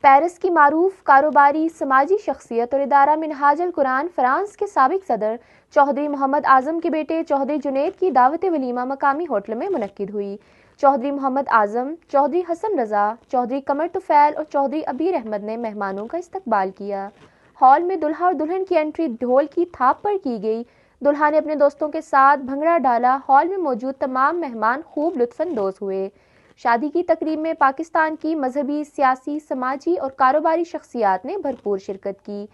Paris کی معروف کاروباری سماجی شخصیت اور ادارہ منہاج القرآن فرانس کے سابق صدر چودھری محمد اعظم کے بیٹے چودھری جنید کی دعوت ولیمہ مقامی ہوٹل میں منعقد ہوئی۔ چودھری محمد اعظم، چودھری حسن رضا، چودھری قمر طفیل اور چودھری عبیر احمد نے مہمانوں کا استقبال کیا۔ ہال میں دلہا اور دلہن کی انٹری ڈھول کی تھاپ پر کی گئی۔ دلہا نے اپنے دوستوں کے ساتھ بھنگڑا ڈالا۔ ہال میں موجود تمام مہمان خوب لطف اندوز ہوئے۔ شادی کی تقریب میں پاکستان کی مذہبی، سیاسی، سماجی اور کاروباری شخصیات نے بھرپور شرکت کی۔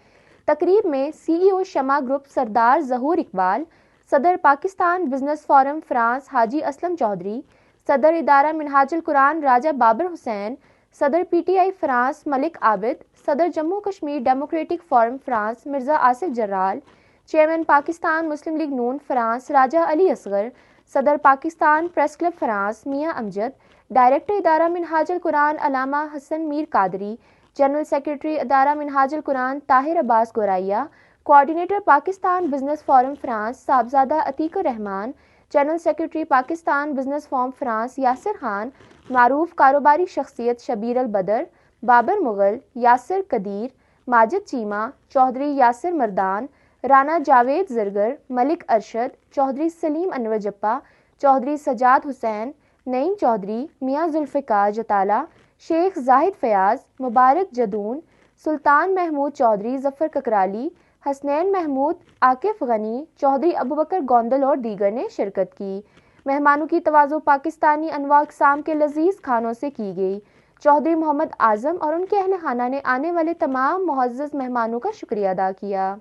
تقریب میں سی ای او شمع گروپ سردار ظہور اقبال، صدر پاکستان بزنس فورم فرانس حاجی اسلم چودھری، صدر ادارہ منہاج القرآن راجہ بابر حسین، صدر P T I France Malik Abid, صدر Jammu Kashmir democratic forum France Mirza Asif Jarral, chairman Pakistan Muslim League Noon France Raja Ali Asghar, صدر پاکستان پریس کلب فرانس میاں امجد، ڈائریکٹر ادارہ منہاج القرآن علامہ حسن میر قادری، جنرل سیکریٹری ادارہ Minhaj ul Quran Tahir Abbas Goraya, coordinator Pakistan business forum France Sahibzada Atiq ul Rehman, general secretary Pakistan business forum France Yasir Khan, معروف کاروباری شخصیت شبیر البدر، بابر مغل، یاسر قدیر، ماجد چیمہ، چودھری یاسر مردان، رانا جاوید زرگر، ملک ارشد، چودھری سلیم انور جپا، چودھری سجاد حسین، نعیم چودھری، میاں ذوالفقار جتالہ، شیخ زاہد فیاض، مبارک جدون، سلطان محمود چودھری ظفر ککرالی، حسنین محمود، عاکف غنی، چودھری ابوبکر گوندل اور دیگر نے شرکت کی۔ مہمانوں کی تواضع پاکستانی انواع اقسام کے لذیذ کھانوں سے کی گئی۔ چودھری محمد اعظم اور ان کے اہل خانہ نے آنے والے تمام معزز مہمانوں کا شکریہ ادا کیا۔